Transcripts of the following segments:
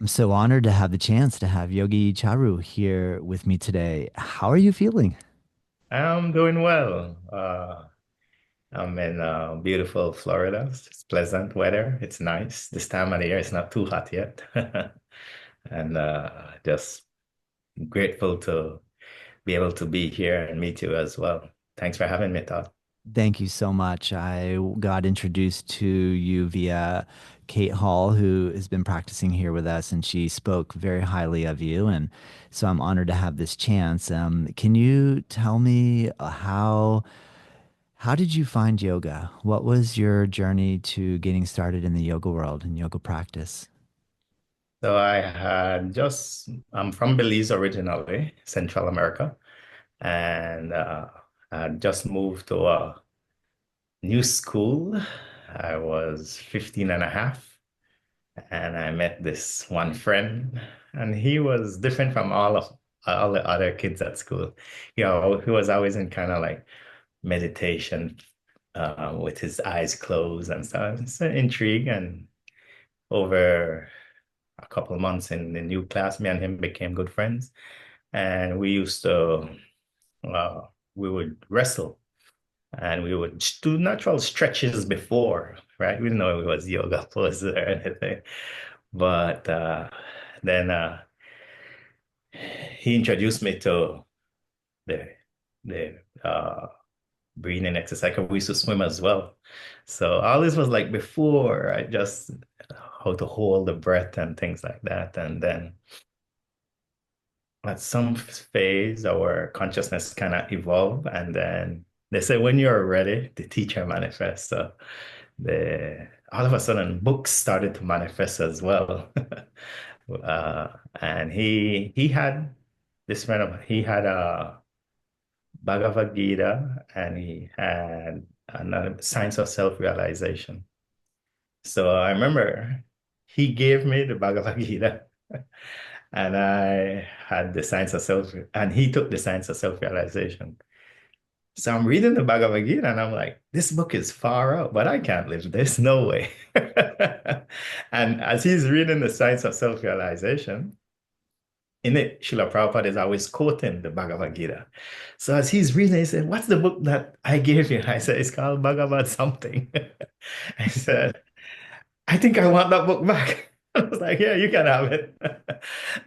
I'm so honored to have the chance to have Yogi Charu here with me today. How are you feeling? I'm doing well. I'm in beautiful Florida. It's pleasant weather. It's nice. This time of the year, it's not too hot yet. And just grateful to be able to be here and meet you as well. Thanks for having me, Todd. Thank you so much. I got introduced to you via Kate Hall, who has been practicing here with us, and she spoke very highly of you. And so I'm honored to have this chance. Can you tell me how did you find yoga? What was your journey to getting started in the yoga world and yoga practice? So I'm from Belize originally, Central America, and I had just moved to a new school. I was 15 and a half. And I met this one friend, and he was different from all the other kids at school. He was always in kind of like meditation, with his eyes closed and stuff. It's an intrigue, and over a couple of months in the new class, me and him became good friends, and uh, we would wrestle. And we would do natural stretches before, right? We didn't know it was yoga poses or anything. But then he introduced me to the the breathing exercise. 'Cause we used to swim as well. So all this was like before, I just how to hold the breath and things like that. And then at some phase, our consciousness kind of evolved. And then they say when you're ready, the teacher manifests. So the all of a sudden books started to manifest as well. And he had this friend of he had a Bhagavad Gita, and he had another Science of Self-Realization. So I remember he gave me the Bhagavad Gita, and I had the Science of Self, and he took the Science of Self-Realization. So I'm reading the Bhagavad Gita, and I'm like, this book is far out, but I can't live this. No way. And as he's reading the Science of Self-Realization, in it, Srila Prabhupada is always quoting the Bhagavad Gita. So as he's reading, he said, what's the book that I gave you? I said, it's called Bhagavad something. I said, I think I want that book back. I was like, yeah, you can have it.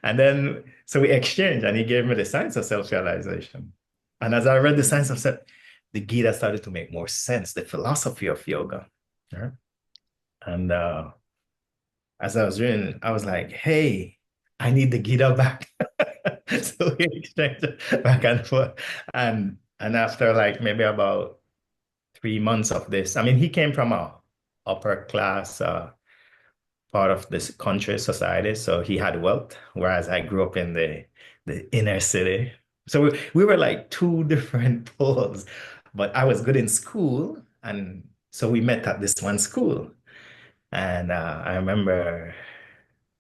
And then, so we exchanged, and he gave me the Science of Self-Realization. And as I read the Science of Self, the Gita started to make more sense, the philosophy of yoga. Yeah. And as I was reading, I was like, hey, I need the Gita back. So we exchanged back and forth. And after like maybe about 3 months of this, I mean, he came from a upper class part of this country society, so he had wealth, whereas I grew up in the inner city. So we were like two different poles, but I was good in school, and so we met at this one school. And I remember,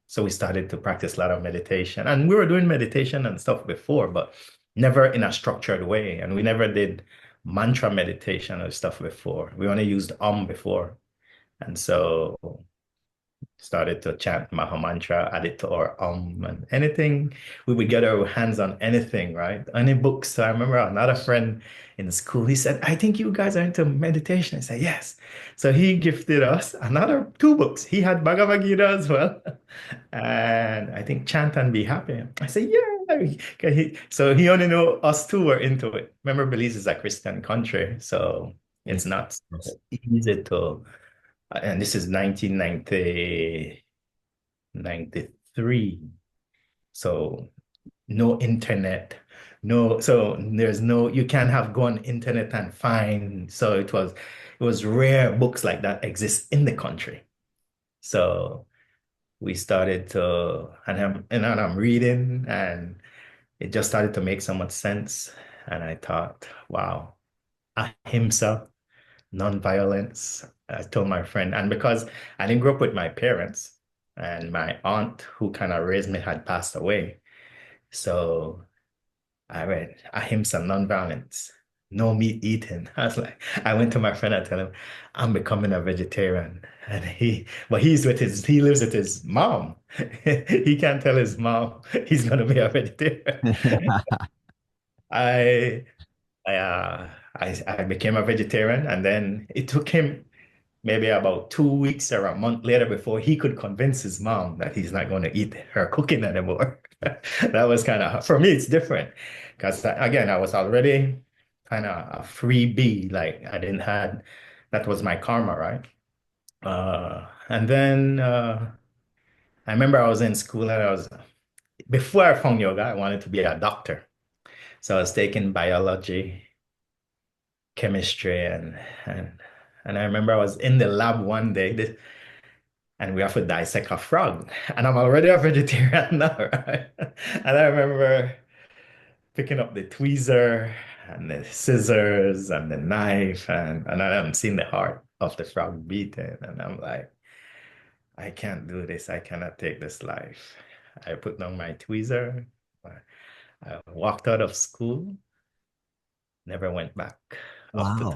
so we started to practice a lot of meditation. And we were doing meditation and stuff before, but never in a structured way. And we never did mantra meditation or stuff before. We only used before. And so started to chant Maha Mantra, add it to our and anything we would get our hands on anything, right? Any books. So I remember another friend in school, he said, I think you guys are into meditation. I said, yes. So he gifted us another two books. He had Bhagavad Gita as well. And I think Chant and Be Happy. I said, yeah. So he only knew us two were into it. Remember, Belize is a Christian country, so it's not easy to and this is 1993. So no internet, so there's no, you can't have go on internet and find. So it was rare books like that exist in the country. So we started to, and I'm reading, and it just started to make so much sense. And I thought, wow, ahimsa, non-violence. I told my friend, and because I didn't grow up with my parents, and my aunt who kind of raised me had passed away. So I read Ahimsa, non-violence. no meat eating. I was like, I went to my friend and tell him, I'm becoming a vegetarian. And but he lives with his mom. He can't tell his mom he's gonna be a vegetarian. I, I became a vegetarian, and then it took him maybe about 2 weeks or a month later before he could convince his mom that he's not going to eat her cooking anymore. That was kind of, for me, it's different because again, I was already kind of a free bee. Like I didn't had, that was my karma, right? And then I remember I was in school and before I found yoga, I wanted to be a doctor. So I was taking biology, chemistry, and and I remember I was in the lab one day, and we have to dissect a frog. And I'm already a vegetarian now, right? And I remember picking up the tweezer and the scissors and the knife, and I'm seeing the heart of the frog beating. And I'm like, I can't do this. I cannot take this life. I put down my tweezer. I walked out of school, never went back up to Wow.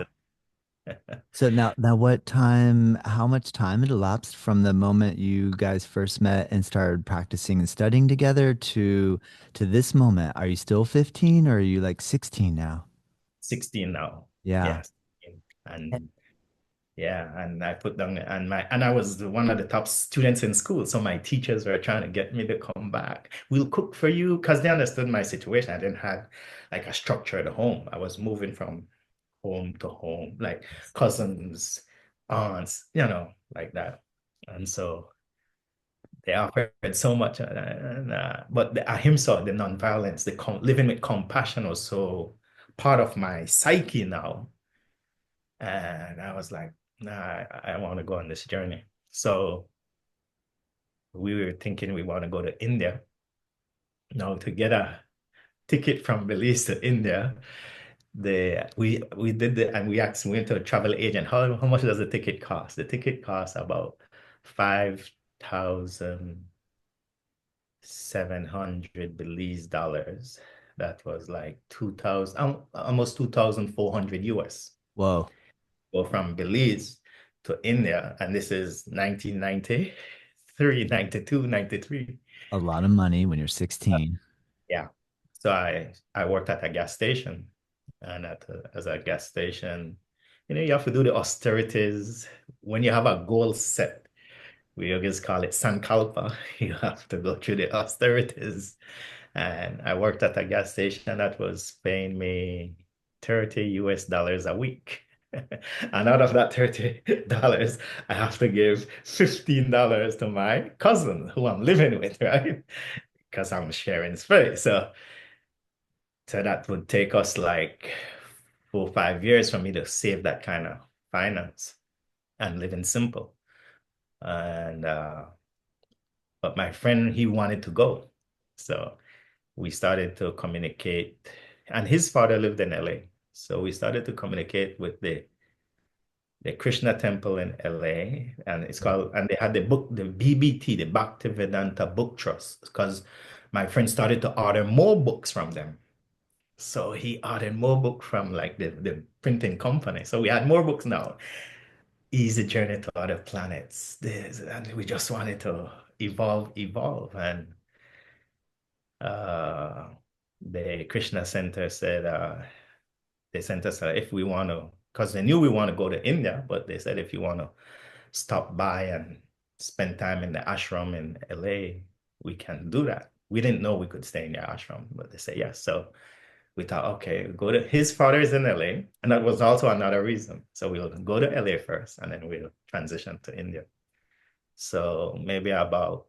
So now how much time had elapsed from the moment you guys first met and started practicing and studying together to this moment? Are you still 15 or are you like 16 now? 16 now. Yeah. Yes. And yeah, and I put down and I was one of the top students in school. So my teachers were trying to get me to come back. We'll cook for you because they understood my situation. I didn't have like a structured home. I was moving from home to home, like cousins, aunts, like that. And so they offered so much. But the ahimsa, the nonviolence, living with compassion was so part of my psyche now. And I was like, nah, I want to go on this journey. So we were thinking we want to go to India. Now to get a ticket from Belize to India, we did the and we asked we went to a travel agent. How much does the ticket cost? The ticket costs about 5,700 Belize dollars. That was like 2,000, almost 2,400 US. Whoa. Go from Belize to India, and this is 1993, 92, 93. A lot of money when you're 16. Yeah. So I worked at a gas station, and as a gas station, you have to do the austerities. When you have a goal set, we always call it Sankalpa. You have to go through the austerities. And I worked at a gas station that was paying me 30 US dollars a week. And out of that $30, I have to give $15 to my cousin who I'm living with, right? Because I'm sharing space. So that would take us like 4 or 5 years for me to save that kind of finance and living simple. And but my friend, he wanted to go. So we started to communicate, and his father lived in LA. So we started to communicate with the Krishna temple in LA, and and they had the book, the BBT, the Bhaktivedanta Book Trust, because my friend started to order more books from them. So he ordered more books from like the printing company. So we had more books now. Easy Journey to Other Planets. And we just wanted to evolve. And uh, the Krishna Center said, they sent us if we want to, because they knew we want to go to India, but they said if you want to stop by and spend time in the ashram in LA, we can do that. We didn't know we could stay in the ashram, but they said yes. So we thought, okay, go to his father is in LA, and that was also another reason. So we'll go to LA first, and then we'll transition to India. So maybe about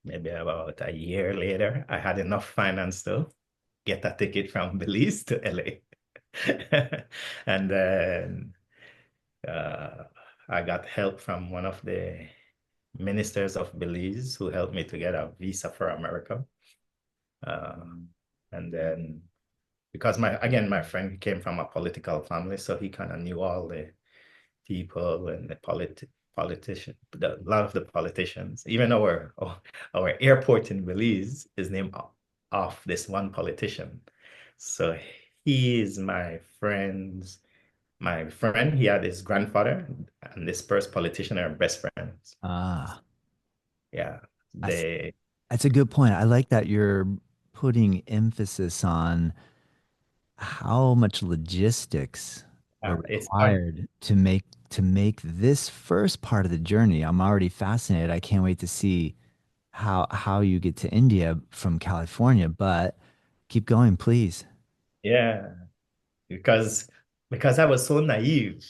a year later, I had enough finance to get a ticket from Belize to LA. And then uh, I got help from one of the ministers of Belize who helped me to get a visa for America. Um, and then because my friend came from a political family, so he kind of knew all the people and the politician, a lot of the politicians. Even our airport in Belize is named off this one politician. So he is my friend. He had his grandfather and this first politician are best friends. Ah, Yeah, that's they, that's a good point. I like that you're putting emphasis on how much logistics are it's hard. required to make this first part of the journey. I'm already fascinated. I can't wait to see how you get to India from California, but keep going, please. Yeah, because I was so naive.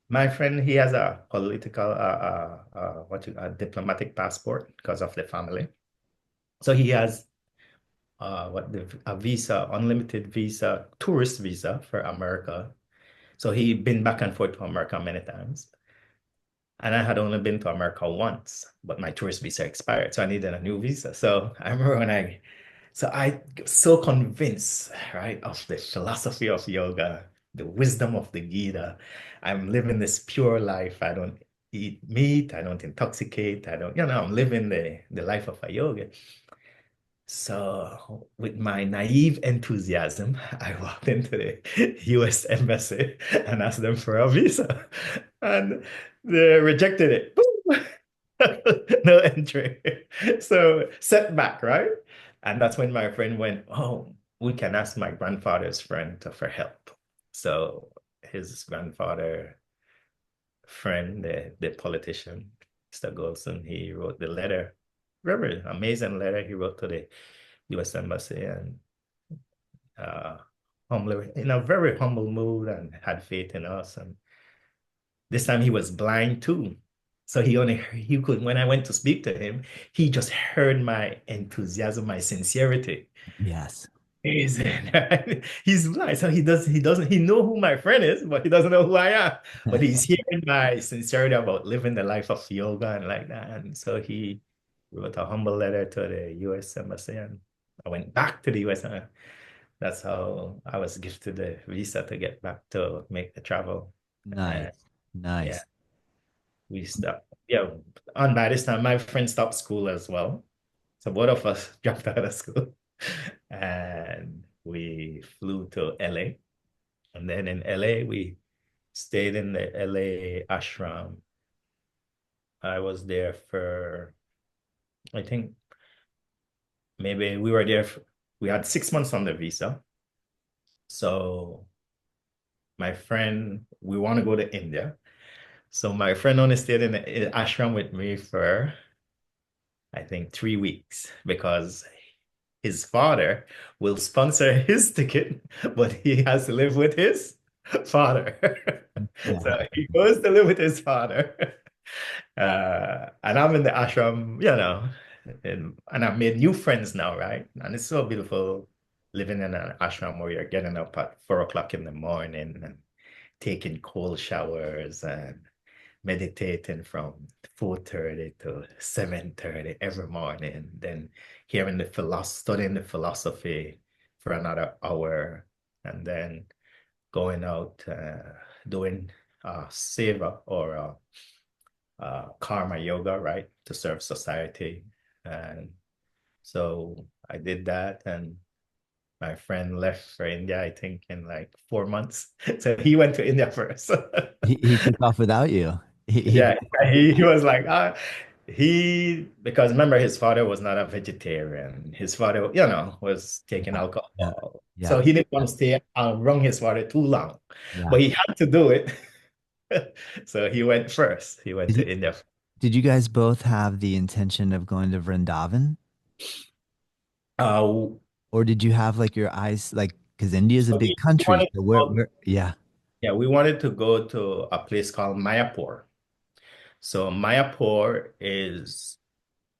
My friend, he has a political, a diplomatic passport because of the family. So he has a visa, unlimited visa, tourist visa for America. So he been back and forth to America many times. And I had only been to America once, but my tourist visa expired. So I needed a new visa. So I remember so I was so convinced, right, of the philosophy of yoga, the wisdom of the Gita. I'm living this pure life. I don't eat meat. I don't intoxicate. I'm living the life of a yogi. So, with my naive enthusiasm, I walked into the US Embassy and asked them for a visa, and they rejected it. Boom! No entry. So, setback, right? And that's when my friend went, "Oh, we can ask my grandfather's friend for help." So, his grandfather friend, the politician, Mr. Goldson, he wrote the letter, very amazing letter he wrote to the US Embassy and uh, humbly, in a very humble mood and had faith in us. And this time he was blind too. So he could, when I went to speak to him, he just heard my enthusiasm, my sincerity. Yes. He's blind, so he know who my friend is, but he doesn't know who I am. But he's hearing my sincerity about living the life of yoga and like that. And so he wrote a humble letter to the US Embassy, and I went back to the US. And that's how I was gifted the visa to get back to make the travel. Nice. And yeah, Nice. we stopped. Yeah, and by this time, my friend stopped school as well. So both of us dropped out of school and we flew to LA. And then in LA, we stayed in the LA ashram. I was there for, I think maybe we were there, we had 6 months on the visa. So my friend, we want to go to India. So my friend only stayed in the ashram with me for, I think, 3 weeks because his father will sponsor his ticket, but he has to live with his father. Yeah. So he goes to live with his father. And I'm in the ashram, and I've made new friends now, right? And it's so beautiful living in an ashram where you're getting up at 4 o'clock in the morning and taking cold showers and meditating from 4:30 to 7:30 every morning, then studying the philosophy for another hour, and then going out doing seva or karma yoga, right, to serve society. And so I did that, and my friend left for India, I think, in like 4 months. So he went to India first. He took off without you. He Yeah, he was like, because remember, his father was not a vegetarian. His father, was taking yeah, yeah, alcohol. yeah, So he didn't want to stay around his father too long, yeah. but he had to do it. So he went first. He went Did to he, India. did you guys both have the intention of going to Vrindavan? Uh, Or did you have like your eyes like because India is a so big we country. wanted So to go, yeah. yeah, we wanted to go to a place called Mayapur. So Mayapur is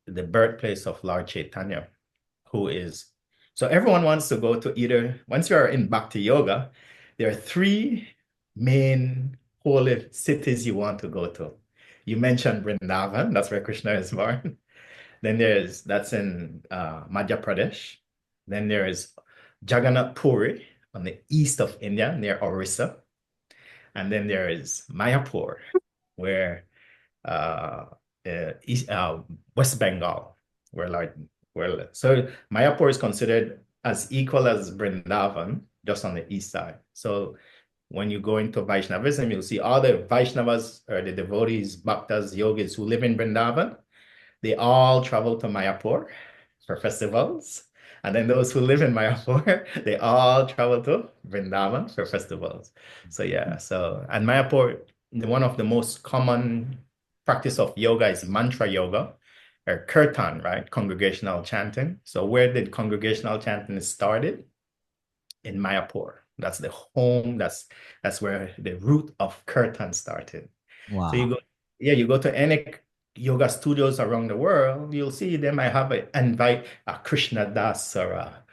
the birthplace of Lord Chaitanya, who is, so everyone wants to go to either, once you're in Bhakti Yoga, there are three main holy cities you want to go to. You mentioned Vrindavan, that's where Krishna is born. Then that's in Madhya Pradesh. Then there is Jagannath Puri on the east of India near Orissa. And then there is Mayapur, where uh, East, West Bengal, where like so Mayapur is considered as equal as Vrindavan, just on the east side. So when you go into Vaishnavism, you'll see all the Vaishnavas or the devotees, bhaktas, yogis who live in Vrindavan. They all travel to Mayapur for festivals. And then those who live in Mayapur, they all travel to Vrindavan for festivals. So yeah, so and Mayapur, one of the most common practice of yoga is mantra yoga or kirtan, right? Congregational chanting. So where did congregational chanting started? In Mayapur. That's the home, that's where the root of kirtan started. So Wow. you go, yeah, you go to any yoga studios around the world, you'll see they might have a invite a Krishna Das or a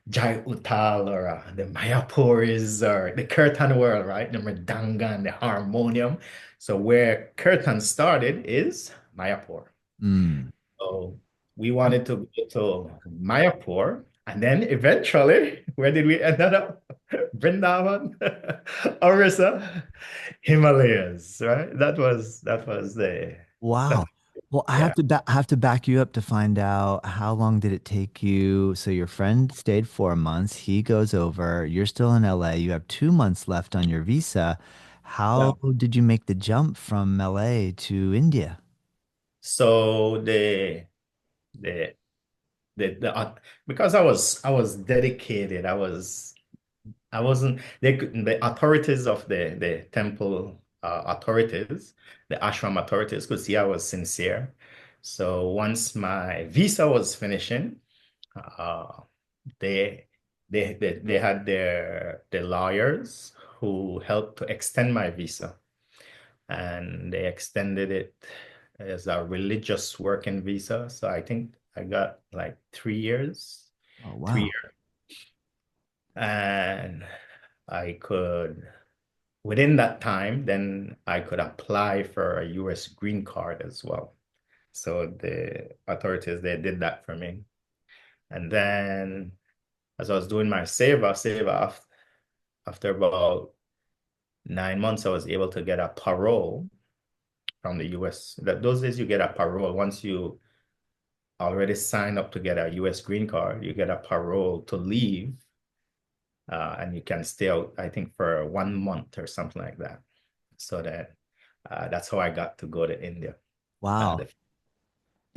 Jai Uttal or the Mayapuris or the Kirtan world, right? The Mridanga and the harmonium. So where Kirtan started is Mayapur. Mm. So we wanted to go to Mayapur, and then eventually, where did we end up? Vrindavan, Orissa, Himalayas, right? That was that Wow. Well, yeah. I have to back you up to find out how long did it take you. So your friend stayed 4 months. He goes over. You're still in LA. You have 2 months left on your visa. Yeah. How did you make the jump from LA to India? So the because I was dedicated, I wasn't the authorities of the temple authorities, the ashram authorities could see I was sincere. So once my visa was finishing, uh, they they had their lawyers who helped to extend my visa, and they extended it as a religious working visa. So I think I got like 3 years, Oh, three wow. years, and I could within that time, then I could apply for a US green card as well. So the authorities, they did that for me. And then as I was doing my save off, after about 9 months, I was able to get a parole from the US. That those days you get a parole. Once you already sign up to get a US green card, you get a parole to leave, and you can stay out, I think, for 1 month or something like that. So that that's how I got to go to India. Wow. The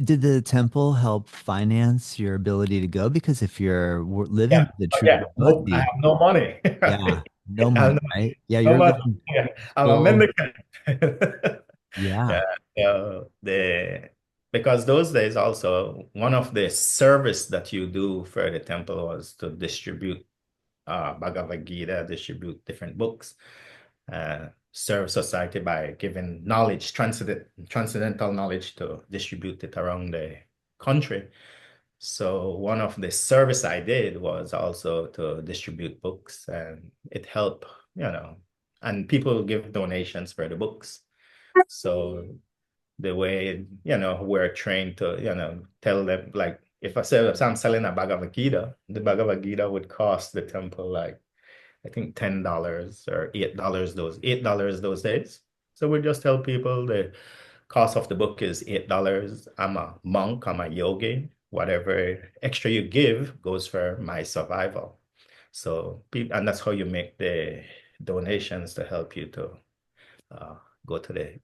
Did the temple help finance your ability to go? Because if you're living Yeah. the Oh, true yeah. No, I devotee, have no money. yeah, Right? no I have money, no, right? Yeah, no you're money. living Yeah. I'm a full. mendicant. Yeah. Yeah. Because those days also, one of the service that you do for the temple was to distribute Bhagavad Gita, distribute different books, serve society by giving knowledge, transcendental knowledge to distribute it around the country. So one of the service I did was also to distribute books, and it helped, and people give donations for the books. So the way, we're trained to, tell them, like, if I'm selling a Bhagavad Gita, the Bhagavad Gita would cost the temple like, I think $10 or $8 those days. So we just tell people the cost of the book is $8. I'm a monk, I'm a yogi. Whatever extra you give goes for my survival. So, and that's how you make the donations to help you to uh, go to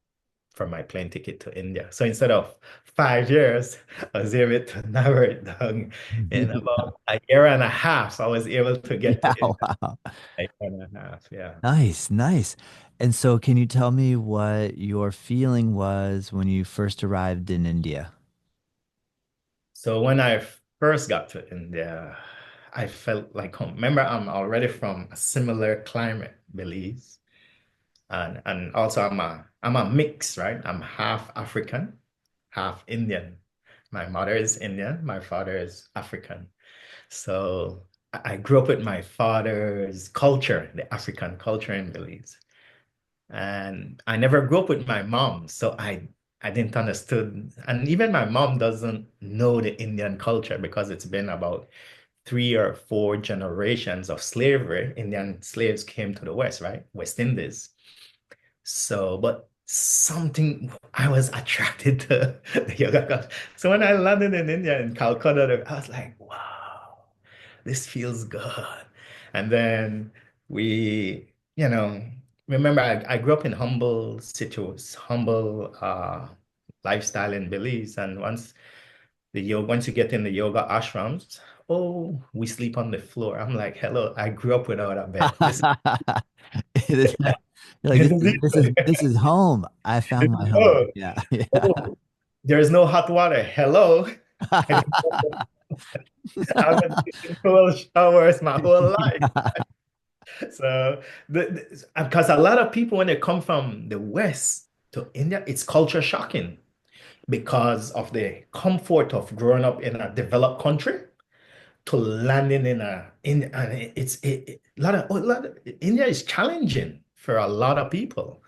for my plane ticket to India. So instead of 5 years, I was able to narrow it down in about a year and a half. I was able to get to Yeah, India. wow. A year and a half, yeah. Nice, nice. And so, can you tell me what your feeling was when you first arrived in India? So when I first got to India, I felt like home. Remember, I'm already from a similar climate, Belize, and also I'm a mix, right? I'm half African, half Indian. My mother is Indian, my father is African. So I grew up with my father's culture, the African culture in Belize. And I never grew up with my mom, so I didn't understood. And even my mom doesn't know the Indian culture because it's been about 3 or 4 generations of slavery. Indian slaves came to the West, right? West Indies. So, but something I was attracted to the yoga culture. So when I landed in India in Calcutta, I was like, wow, this feels good. And then we, you know, remember I grew up in humble lifestyle in Belize. And once you get in the yoga ashrams, oh, we sleep on the floor. I'm like, hello, I grew up without a bed. It is- You're like, This is this is home. I found my home. oh, Yeah, yeah. oh, there's no hot water. Hello. I've been taking cold showers my whole life. So, because a lot of people, when they come from the West to India, it's culture shocking because of the comfort of growing up in a developed country to landing and a lot of India is challenging for a lot of people.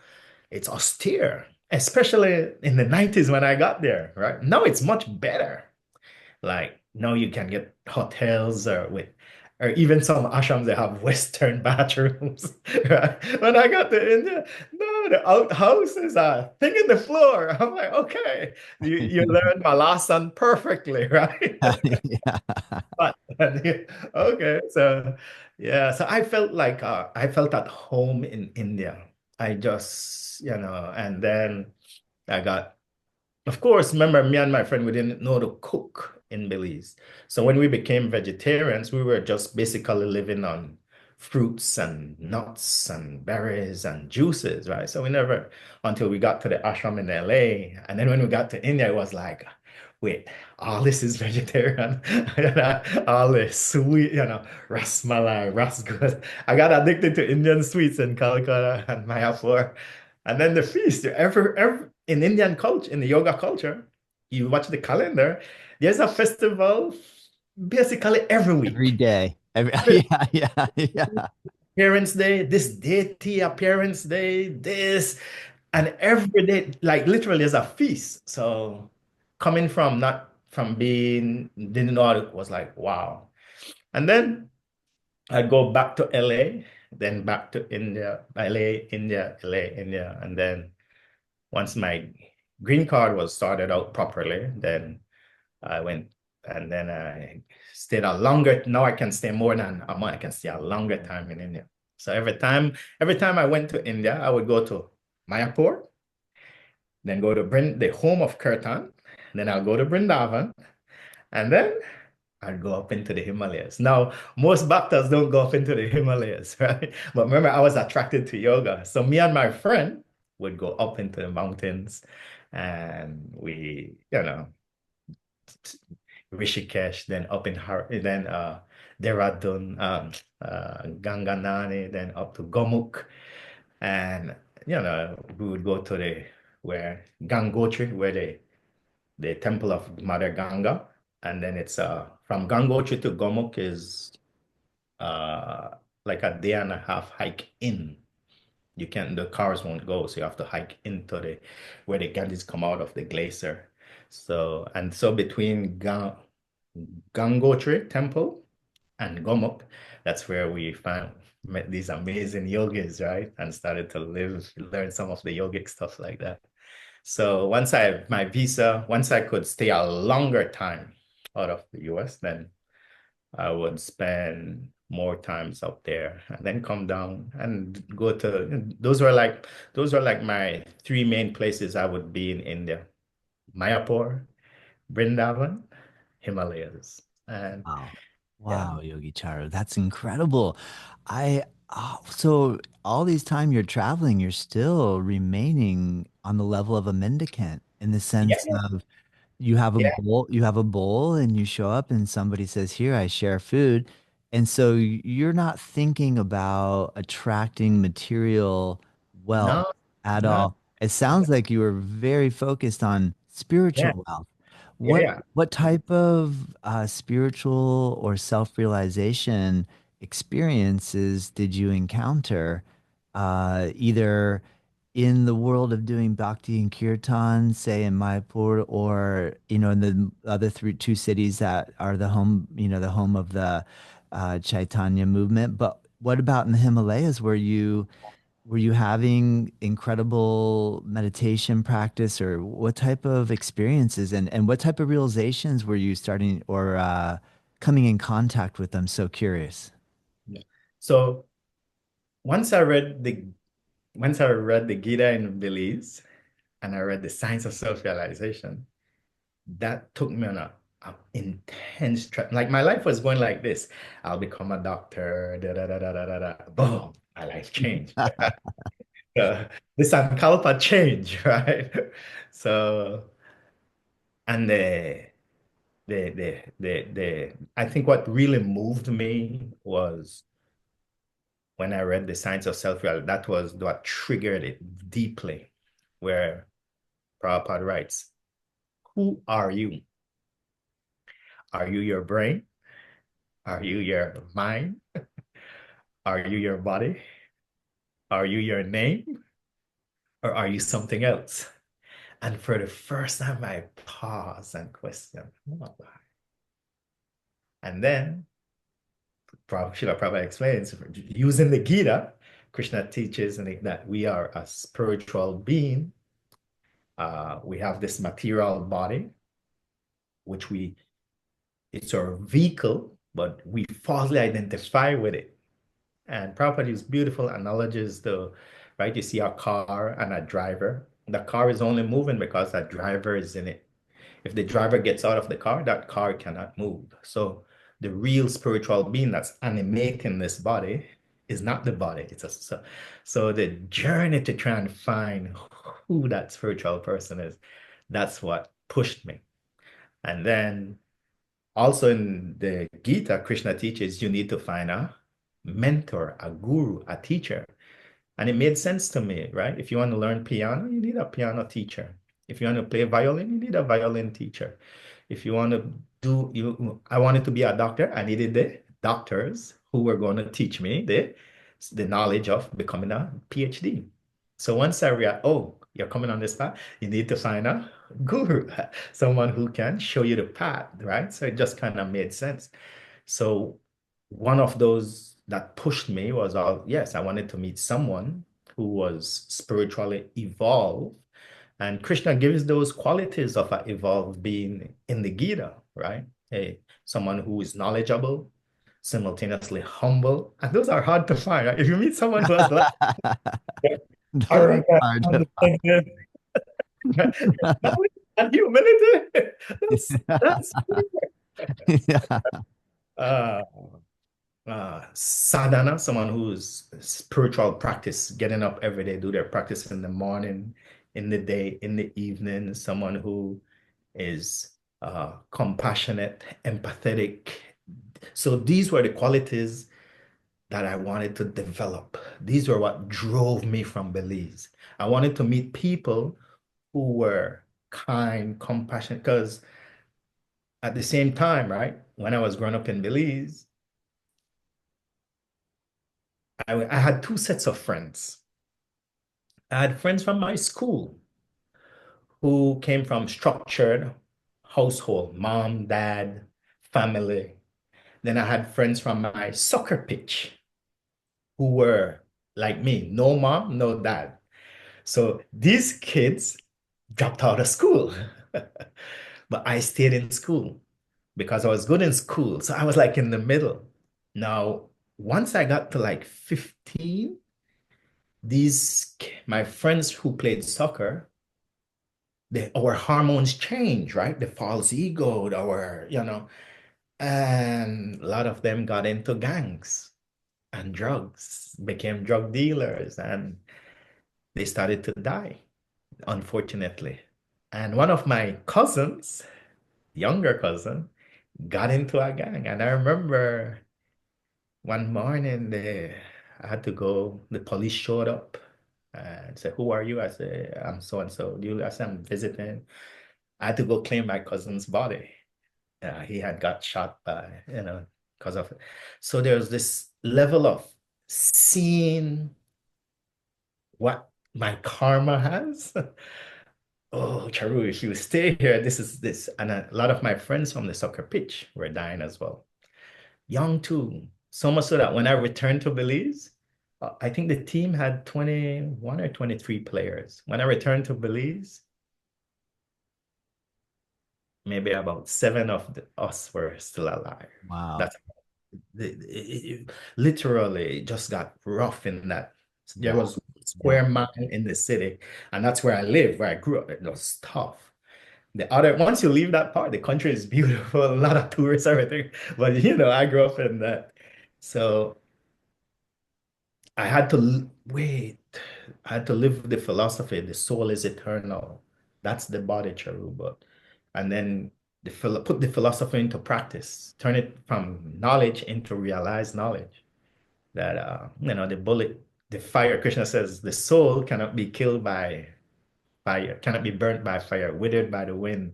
It's austere, especially in the 90s when I got there, right? Now it's much better. Like now you can get hotels or even some ashrams that have Western bathrooms. Right? When I got to India, no, the outhouse is a thing in the floor. I'm like, okay, you learned my lesson perfectly, right? Yeah. But okay, so yeah, so I felt at home in India. I just, and then I got of course, remember me and my friend, we didn't know to cook in Belize. So when we became vegetarians, we were just basically living on fruits and nuts and berries and juices, right? So we never, until we got to the ashram in LA. And then when we got to India, it was like, wait, all this is vegetarian. All this sweet, rasmalai, rasguras. I got addicted to Indian sweets in Calcutta and Mayapur. And then the feast, every in Indian culture, in the yoga culture, you watch the calendar, there's a festival basically every Every week. day. Every Yeah, yeah, yeah. Parents' Day, this deity appearance day, this, and every day, like literally, is a feast. So coming from not from being, didn't know it was like, wow. And then I'd go back to LA, then back to India, LA, India, LA, India, and then once my green card was started out properly, then I went and then I stayed a longer. Now I can stay more than a month. I can stay a longer time in India. So every time I went to India, I would go to Mayapur, then go to the home of Kirtan, then I'll go to Vrindavan, and then I'd go up into the Himalayas. Now, most bhaktas don't go up into the Himalayas, right? But remember, I was attracted to yoga. So me and my friend would go up into the mountains and Rishikesh, then up in then Dehradun, Ganganani, then up to Gomukh. And we would go to where Gangotri, where the temple of Mother Ganga. And then it's from Gangotri to Gomukh is uh like a day and a half hike in. You can't, the cars won't go, so you have to hike into where the Ganges come out of the glacier. So between Gangotri Temple and Gomukh, that's where we met these amazing yogis, right? And started to learn some of the yogic stuff like that. So once I could stay a longer time out of the US, then I would spend more times up there and then come down and go to those were like my three main places I would be in India. Mayapur, Vrindavan, Himalayas. And Wow. yeah. Wow, Yogi Charu. That's incredible. So all these time you're traveling, you're still remaining on the level of a mendicant in the sense Yeah. of Yeah. you have a bowl and you show up and somebody says, "Here, I share food." And so you're not thinking about attracting material wealth No, at no. all. It sounds like you were very focused on Yeah. spiritual wealth. Yeah. What Yeah. what type of spiritual or self-realization experiences did you encounter, either in the world of doing bhakti and kirtan, say in Mayapur, or in the other two cities that are the home of the Chaitanya movement? But what about in the Himalayas? Were you having incredible meditation practice, or what type of experiences and what type of realizations were you starting or coming in contact with? I'm so curious. Yeah. So once I read the once I read the Gita in Belize and I read the Science of Self-Realization, that took me on a intense trip. Like my life was going like this. I'll become a doctor, da da da da da da da. Boom, my life changed. The Sankalpa change, right? So, and I think what really moved me was when I read The Science of Self-Realization. That was what triggered it deeply, where Prabhupada writes, who are you? Are you your brain? Are you your mind? Are you your body? Are you your name? Or are you something else? And for the first time, I paused and questioned, who am I? And then Srila Prabhupada explains, using the Gita, Krishna teaches that we are a spiritual being. We have this material body, which it's our vehicle, but we falsely identify with it. And Prabhupada used beautiful analogies though, right? You see a car and a driver. The car is only moving because that driver is in it. If the driver gets out of the car, that car cannot move. So the real spiritual being that's animating this body is not the body. So the journey to try and find who that spiritual person is, that's what pushed me. And then also in the Gita, Krishna teaches you need to find a mentor, a guru, a teacher. And it made sense to me, right? If you want to learn piano, you need a piano teacher. If you want to play violin, you need a violin teacher. If you want to I wanted to be a doctor. I needed the doctors who were going to teach me the knowledge of becoming a PhD. So once I realized, oh, you're coming on this path, you need to find a guru, someone who can show you the path, right? So it just kind of made sense. So one of those that pushed me was, yes, I wanted to meet someone who was spiritually evolved. And Krishna gives those qualities of an evolved being in the Gita, right? Someone who is knowledgeable, simultaneously humble. And those are hard to find, right? If you meet someone who has like Those are arrogance, hard to understanding, knowledge and humility, that's yeah. uh, sadhana, someone who's spiritual practice, getting up every day, do their practice in the morning, in the day, in the evening, someone who is compassionate, empathetic. So these were the qualities that I wanted to develop. These were what drove me from Belize. I wanted to meet people who were kind, compassionate, because at the same time, right, when I was growing up in Belize, I had two sets of friends. I had friends from my school who came from structured household, mom, dad, family. Then I had friends from my soccer pitch who were like me, no mom, no dad. So these kids dropped out of school, but I stayed in school because I was good in school. So I was like in the middle. Now, once I got to like 15, my friends who played soccer, our hormones change, right? The false ego, and a lot of them got into gangs and drugs, became drug dealers, and they started to die, unfortunately. And one of my cousins, younger cousin, got into a gang. And I remember one morning I had to go, the police showed up and said, who are you? I said, I'm so and so. I said, I'm visiting. I had to go claim my cousin's body. He had got shot by, because of it. So there's this level of seeing what my karma has. Oh, Charu, if you stay here, this is this. And a lot of my friends from the soccer pitch were dying as well. Young too. So much so that when I returned to Belize, I think the team had 21 or 23 players. When I returned to Belize, maybe about seven of us were still alive. Wow. That's Literally just got rough in that. There Yeah. was Yeah. square mile in the city, and that's where I live, where I grew up. It was tough. The other, once you leave that part, the country is beautiful, a lot of tourists, everything. But I grew up in that. So I had to wait. I had to live the philosophy, the soul is eternal. That's the body, Charuba. And then put the philosophy into practice, turn it from knowledge into realized knowledge. That the bullet, the fire, Krishna says the soul cannot be killed by fire, cannot be burnt by fire, withered by the wind,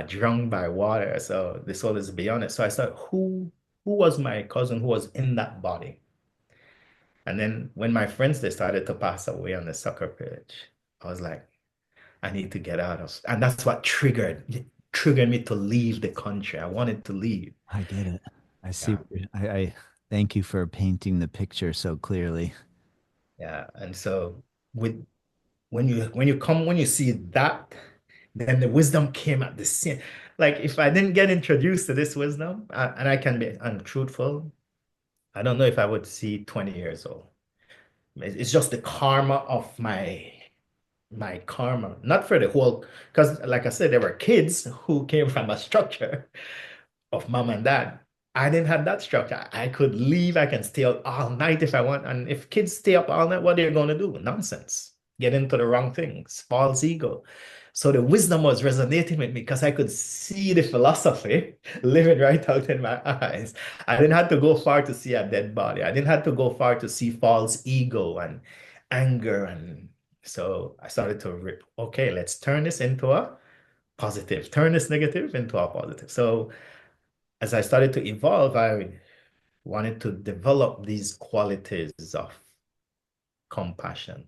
drunk by water. So the soul is beyond it. So I thought, who was my cousin who was in that body? And then when my friends they started to pass away on the soccer pitch, I was like, I need to get out of, and that's what triggered me to leave the country. I wanted to leave. I get it. I see. Yeah, I thank you for painting the picture so clearly. yeah. And so with when you see that, then the wisdom came at the same. Like if I didn't get introduced to this wisdom, and I can be untruthful, I don't know if I would see 20 years old. It's just the karma of my karma, not for the whole, because like I said, there were kids who came from a structure of mom and dad. I didn't have that structure. I could leave, I can stay up all night if I want. And if kids stay up all night, what are they going to do? Nonsense. Get into the wrong things, false ego. So the wisdom was resonating with me because I could see the philosophy living right out in my eyes. I didn't have to go far to see a dead body. I didn't have to go far to see false ego and anger. And so I started to rip, okay, let's turn this into a positive, turn this negative into a positive. So as I started to evolve, I wanted to develop these qualities of compassion,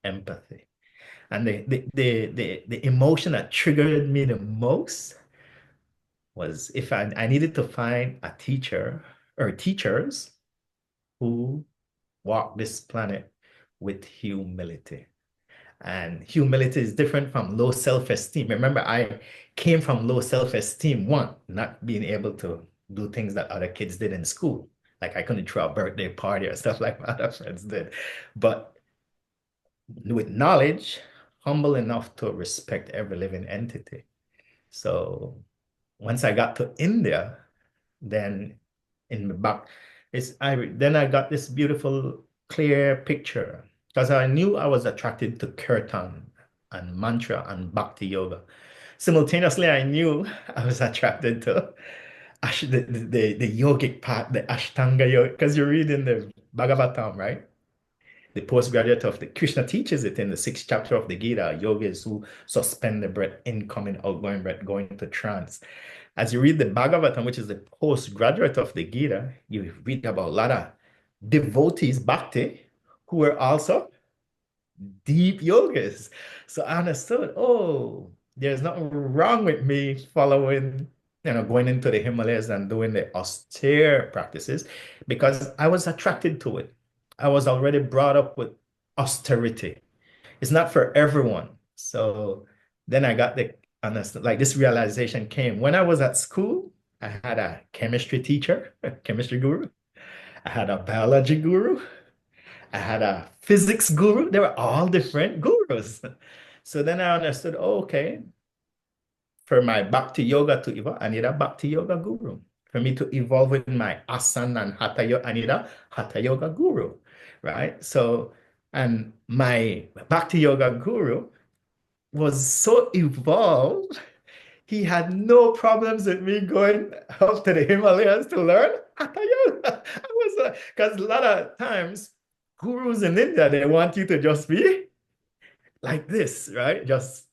empathy. And the emotion that triggered me the most was if I needed to find a teacher or teachers who walk this planet with humility. And humility is different from low self-esteem. Remember, I came from low self-esteem, one, not being able to do things that other kids did in school. Like I couldn't throw a birthday party or stuff like my other friends did. But with knowledge, humble enough to respect every living entity. So once I got to India, then in the back, then I got this beautiful, clear picture because I knew I was attracted to kirtan and mantra and bhakti yoga. Simultaneously, I knew I was attracted to the yogic part, the Ashtanga yoga, because you read in the Bhagavatam, right? The postgraduate of the Krishna teaches it in the sixth chapter of the Gita, yogis who suspend the breath, incoming, outgoing breath, going into trance. As you read the Bhagavatam, which is the postgraduate of the Gita, you read about a lot of devotees, bhakti, who were also deep yogis. So I understood, oh, there's nothing wrong with me following, going into the Himalayas and doing the austere practices because I was attracted to it. I was already brought up with austerity. It's not for everyone. So then I got the understand like this realization came when I was at school. I had a chemistry teacher, a chemistry guru. I had a biology guru. I had a physics guru. They were all different gurus. So then I understood, oh, okay, for my bhakti yoga to evolve, I need a bhakti yoga guru. For me to evolve in my asana and hatha yoga, I need a hatha yoga guru, right? So, and my bhakti yoga guru was so evolved, he had no problems with me going up to the Himalayas to learn hatha yoga. I was, because a lot of times, gurus in India, they want you to just be like this, right? Just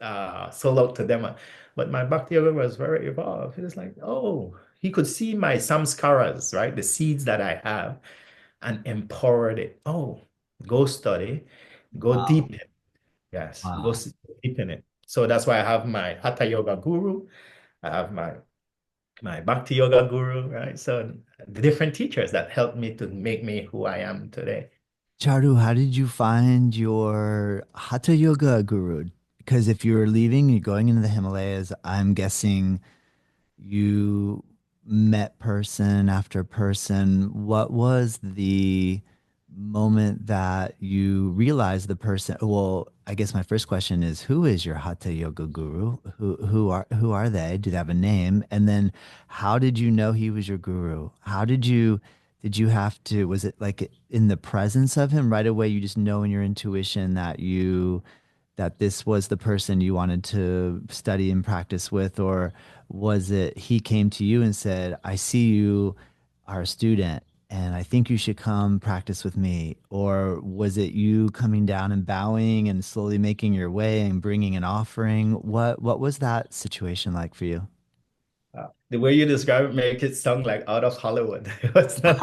sold out to them. But my bhakti yoga was very evolved. He was like, oh, he could see my samskaras, right? The seeds that I have and empowered it. Oh, go study, go Wow. deep in. Yes, go Wow. deep in it. So that's why I have my hatha yoga guru. I have my bhakti yoga guru, right? So the different teachers that helped me to make me who I am today. Charu, how did you find your Hatha Yoga guru? Because if you're leaving, you're going into the Himalayas, I'm guessing you met person after person, what was the moment that you realized the person? Well, I guess my first question is, who is your Hatha Yoga guru? Who are they? Do they have a name? And then how did you know he was your guru? How did you have to, was it like in the presence of him right away? You just know in your intuition that this was the person you wanted to study and practice with, or was it he came to you and said, I see you are a student and I think you should come practice with me? Or was it you coming down and bowing and slowly making your way and bringing an offering? What was that situation like for you? The way you describe it make it sound like out of Hollywood. It's not.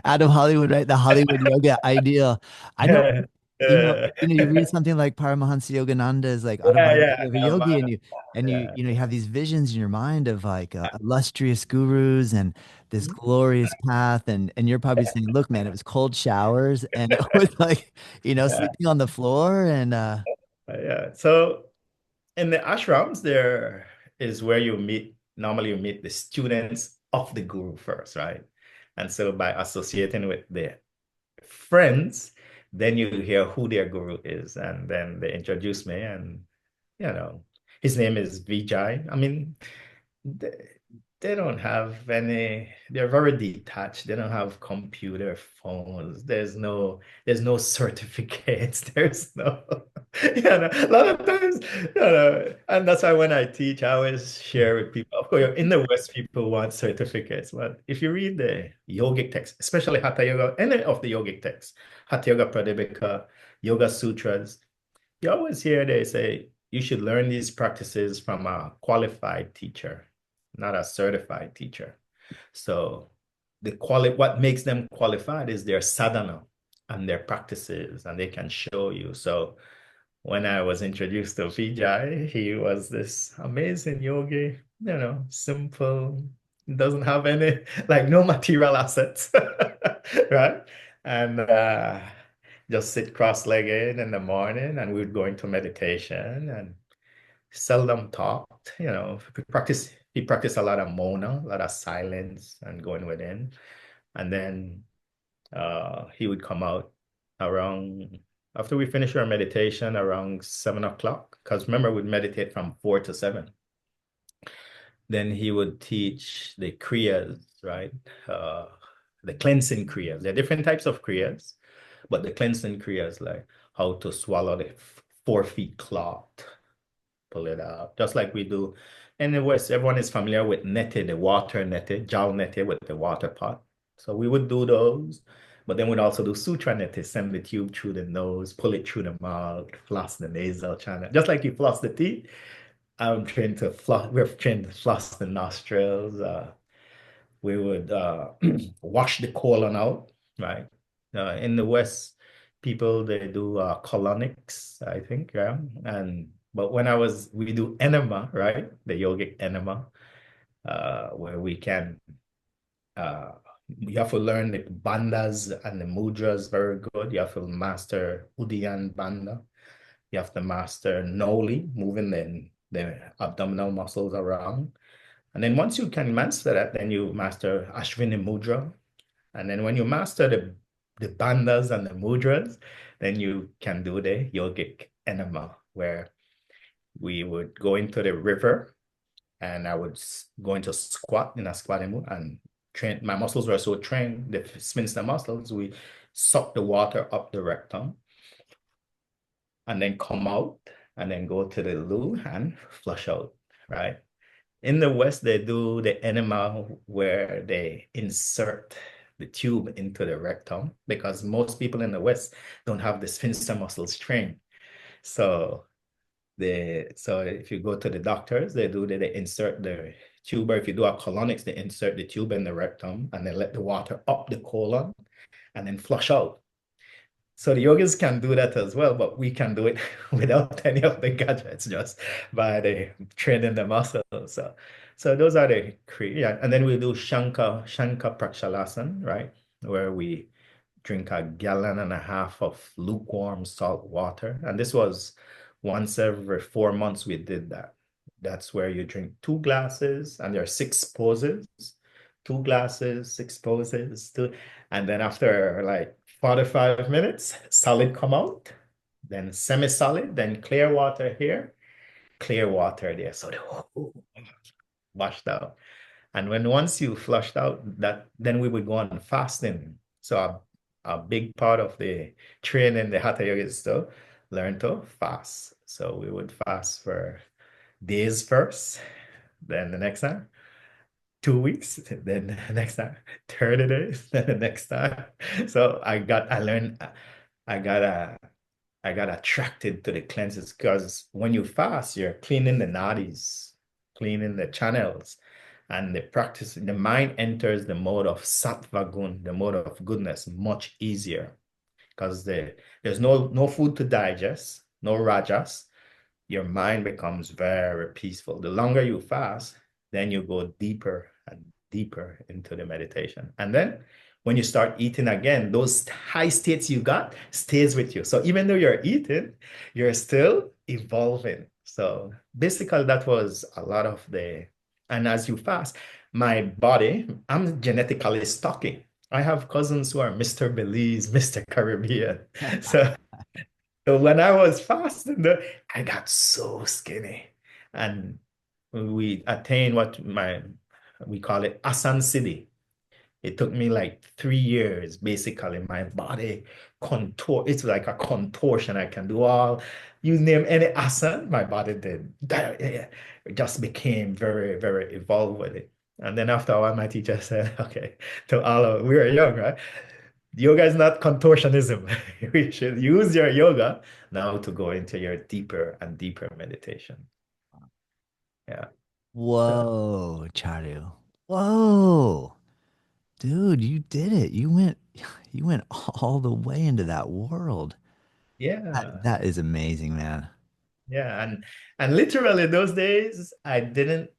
Out of Hollywood, right? The Hollywood yoga ideal. I know, Yeah, you read something like Paramahansa Yogananda's like yeah, autobiography of a yogi, and you have these visions in your mind of like illustrious gurus and this glorious path, and you're probably saying, look, man, it was cold showers and it was like, yeah, sleeping on the floor and yeah. So in the ashrams, there is where you meet, normally you meet the students of the guru first, right? And so by associating with the friends, then you hear who their guru is. And then they introduce me, and, you know, his name is Vijay. I mean, they, they don't have any, they're very detached. They don't have computer phones. There's no certificates. There's no, a lot of times, and that's why when I teach, I always share with people. Of course, in the West, people want certificates, but if you read the yogic text, especially Hatha Yoga, any of the yogic texts, Hatha Yoga Pradipika, Yoga Sutras, you always hear they say you should learn these practices from a qualified teacher, not a certified teacher. So what makes them qualified is their sadhana and their practices, and they can show you. So when I was introduced to Vijay, he was this amazing yogi, simple, doesn't have any, like no material assets, right? And just sit cross-legged in the morning, and we'd go into meditation and seldom talked. He practiced a lot of mona, a lot of silence and going within. And then he would come out around after we finish our meditation around 7 o'clock. Because remember, we'd meditate from 4 to 7. Then he would teach the Kriyas, right? Uh, the cleansing Kriyas. There are different types of Kriyas, but the cleansing Kriyas, like how to swallow the 4 feet cloth, pull it out, just like we do in the West. Everyone is familiar with neti, the water neti, jal neti with the water pot. So we would do those, but then we'd also do sutra neti, send the tube through the nose, pull it through the mouth, floss the nasal channel. Just like you floss the teeth, I'm trained to floss, we're trained to floss the nostrils. We would wash the colon out, right? In the West, people they do colonics, I think, yeah. But we do enema, right? The yogic enema, where we can you have to learn the bandhas and the mudras very good. You have to master Udiyan Bandha. You have to master Noli, moving the abdominal muscles around. And then once you can master that, then you master Ashwini Mudra. And then when you master the bandhas and the mudras, then you can do the yogic enema, where we would go into the river, and I would go into squat in a squatting move and train. My muscles were so trained, the sphincter muscles, we suck the water up the rectum and then come out and then go to the loo and flush out, right? In the West, they do the enema where they insert the tube into the rectum, because most people in the West don't have the sphincter muscles trained. So so if you go to the doctors, they insert the tube, or if you do a colonics, they insert the tube in the rectum and they let the water up the colon and then flush out. So the yogis can do that as well, but we can do it without any of the gadgets, just by the training the muscles. So those are the yeah. And then we do Shanka Prakshalasana, right? Where we drink a gallon and a half of lukewarm salt water. And this was once every 4 months we did that. That's where you drink 2 glasses, and there are 6 poses. 2 glasses, 6 poses, and then after like 45 minutes, solid come out, then semi-solid, then clear water here, clear water there. So the whole washed out. And when once you flushed out that, then we would go on fasting. So a big part of the training, the Hatha Yoga is to learn to fast. So we would fast for days first, then the next time, 2 weeks, then the next time, 30 days, then the next time. So I learned, I got I got attracted to the cleanses because when you fast, you're cleaning the nadis, cleaning the channels, and the practice, the mind enters the mode of sattva gun, the mode of goodness, much easier because there's no food to digest, no rajas. Your mind becomes very peaceful. The longer you fast, then you go deeper and deeper into the meditation. And then when you start eating again, those high states you got stays with you. So even though you're eating, you're still evolving. So basically that was a lot of and as you fast, my body, I'm genetically stocky. I have cousins who are Mr. Belize, Mr. Caribbean. So when I was fasting, I got so skinny. And we attained what we call it Asan Siddhi. It took me like 3 years, basically. My body it's like a contortion. I can do you name any asana, my body did. It just became very, very evolved with it. And then after a while, my teacher said, okay, we were young, right? Yoga is not contortionism. We should use your yoga now to go into your deeper and deeper meditation. Yeah. So, Whoa, Charu. Whoa. Dude, you did it. You went all the way into that world. yeah. That is amazing, man. Yeah. And literally those days, I didn't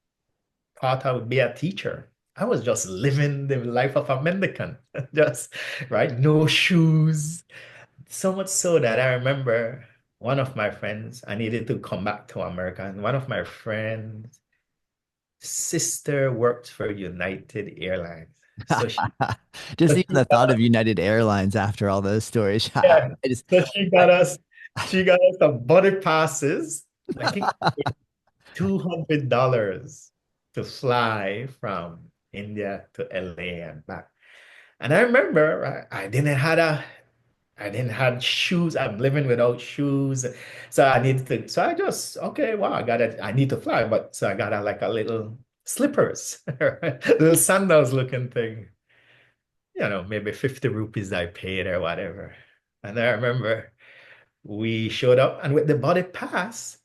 thought I would be a teacher. I was just living the life of a mendicant. Just right, no shoes. So much so that I remember one of my friends, I needed to come back to America, and one of my friends' sister worked for United Airlines. So Just so even she the thought of United Airlines after all those stories. yeah, I just so I, she got us some body passes. I think $200 to fly from India to LA and back. And I remember, right, I didn't have shoes. I'm living without shoes. So I needed to, so I just, okay, wow, I need to fly. But so I got like a little slippers, little sandals looking thing, maybe 50 rupees I paid or whatever. And I remember we showed up and with the body pass,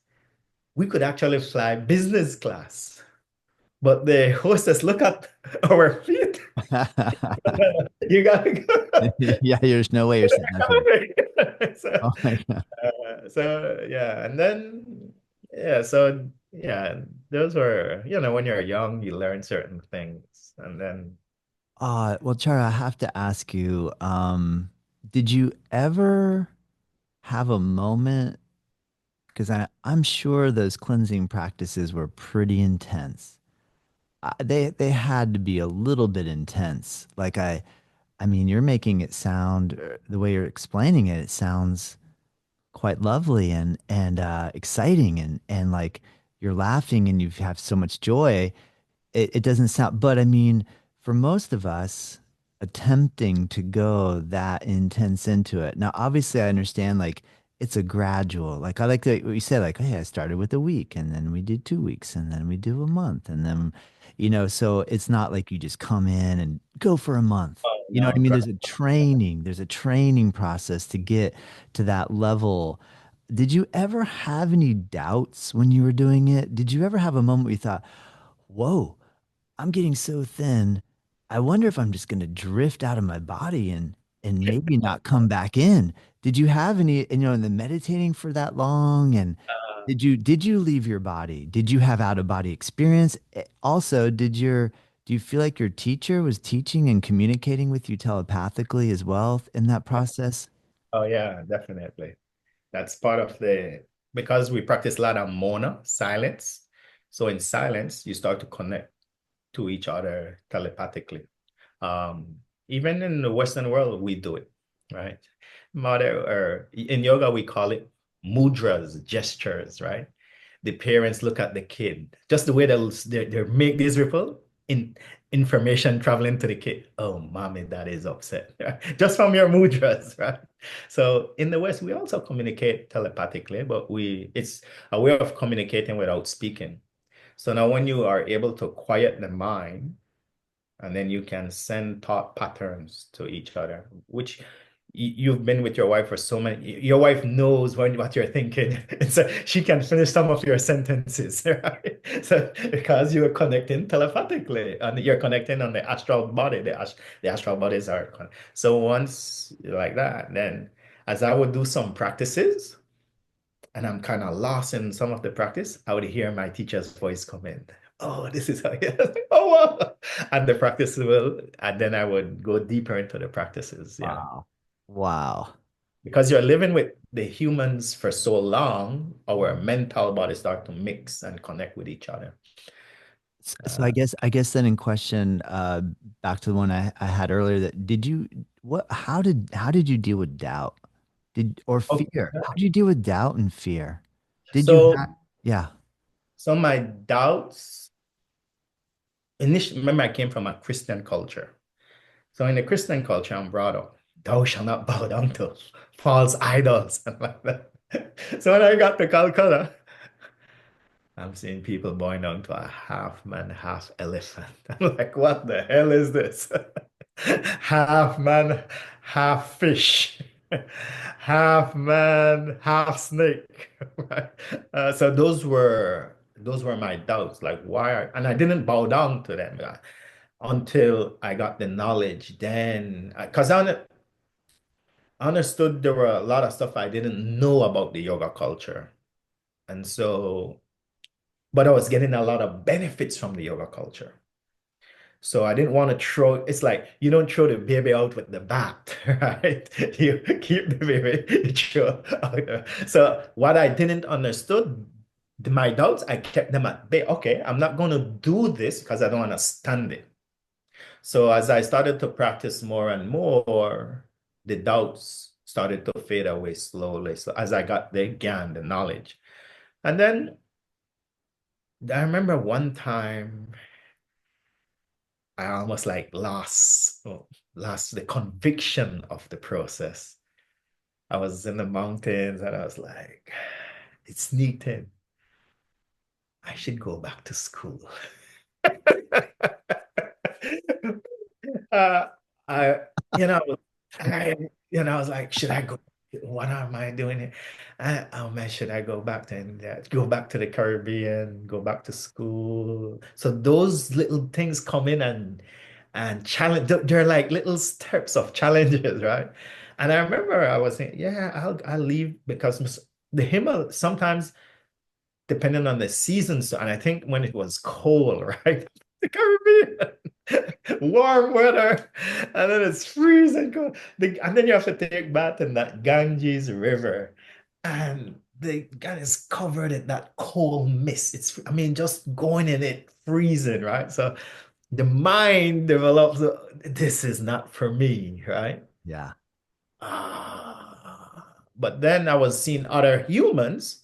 we could actually fly business class. But the hostess look at our feet. You gotta go. yeah, there's no way you're sitting up here. So, Oh my God. so yeah, and then yeah, so yeah, those were, when you're young, you learn certain things, and then Well, Chara, I have to ask you, did you ever have a moment? Because I'm sure those cleansing practices were pretty intense. They had to be a little bit intense. I mean, you're making it sound the way you're explaining it, it sounds quite lovely and exciting and like you're laughing and you have so much joy. It doesn't sound, but I mean, for most of us, attempting to go that intense into it. Now, obviously, I understand like it's a gradual, like I like that what you said, like, hey, I started with a week and then we did 2 weeks and then we do a month and then, so it's not like you just come in and go for a month. oh You know what I no, mean? There's a training process to get to that level. Did you ever have any doubts when you were doing it? Did you ever have a moment where you thought, whoa, I'm getting so thin. I wonder if I'm just going to drift out of my body and maybe not come back in. Did you have any, in the meditating for that long and did you leave your body? Did you have out of body experience? Also, do you feel like your teacher was teaching and communicating with you telepathically as well in that process? oh yeah, definitely. That's part of because we practice a lot of mona, silence. So in silence, you start to connect to each other telepathically. Even in the Western world, we do it, right? Mother, or in yoga, we call it mudras, gestures, right? The parents look at the kid, just the way they make this ripple in information traveling to the kid. Oh, mommy, that is upset, right? Just from your mudras, right? So in the West, we also communicate telepathically, but it's a way of communicating without speaking. So now when you are able to quiet the mind, and then you can send thought patterns to each other, which you've been with your wife for so many, your wife knows what you're thinking. And so she can finish some of your sentences, right? So because you're connecting telepathically and you're connecting on the astral body, the astral bodies are so once like that, then as I would do some practices, and I'm kind of lost in some of the practice, I would hear my teacher's voice come in. Oh, this is how you, oh, wow. And the practice will, and then I would go deeper into the practices. Yeah. Wow. Wow. Because you're living with the humans for so long, our mental bodies start to mix and connect with each other. So I guess then in question, back to the one I had earlier, that did you what how did you deal with doubt? Did or Okay. fear? How did you deal with doubt and fear? Did you So, have yeah. so my doubts, initially, remember I came from a Christian culture. So in the Christian culture, I'm brought up, thou shalt not bow down to false idols and like that. So when I got to Calcutta, I'm seeing people bowing down to a half man, half elephant. I'm like, what the hell is this? Half man, half fish, half man, half snake. Right? So those were my doubts. Like, and I didn't bow down to them until I got the knowledge. Then, because I understood there were a lot of stuff I didn't know about the yoga culture. And so, but I was getting a lot of benefits from the yoga culture. So I didn't want to it's like you don't throw the baby out with the bath, right? You keep the baby, you throw out So what I didn't understood, my doubts, I kept them at bay. Okay, I'm not going to do this because I don't understand it. So as I started to practice more and more, the doubts started to fade away slowly. So as I got the gyan, the knowledge. And then I remember one time I almost like lost the conviction of the process. I was in the mountains and I was like, it's sneaked in. I should go back to school. uh, I, you know, I was like, should I go? What am I doing here? Oh man, should I go back to India, go back to the Caribbean, go back to school? So those little things come in and challenge. They're like little steps of challenges, right? And I remember I was saying, yeah, I'll leave because the Himal sometimes depending on the season. So, and I think when it was cold, right? The Caribbean, warm weather, and then it's freezing cold. And then you have to take bath in that Ganges River, and the God is covered in that cold mist. I mean, just going in it, freezing, right? So the mind develops, this is not for me, right? Yeah. But then I was seeing other humans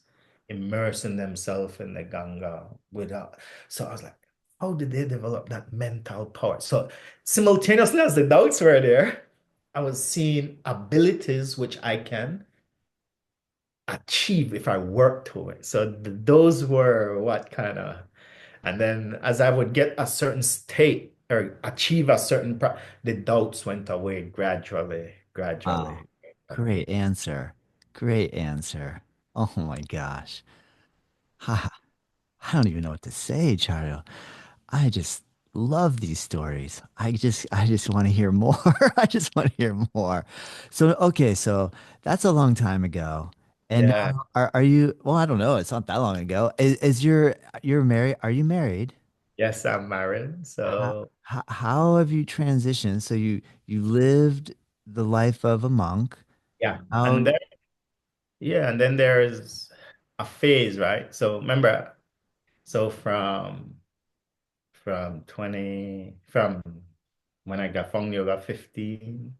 immersing themselves in the Ganga without. So I was like, how did they develop that mental power? So simultaneously as the doubts were there, I was seeing abilities which I can achieve if I work to it. So those were what kind of, and then as I would get a certain state or achieve a certain, the doubts went away gradually, Wow. gradually. Great answer. Great answer. Oh my gosh. Ha, I don't even know what to say, Charu. I just love these stories. I just want to hear more. I just want to hear more. So okay, so that's a long time ago. And Yeah. now are you well, I don't know, it's not that long ago. Is you're married? Are you married? Yes, I'm married. How, So how have you transitioned? So you lived the life of a monk. yeah. And How then yeah, and then there's a phase, right? So remember, So from 20 from when I got from yoga 15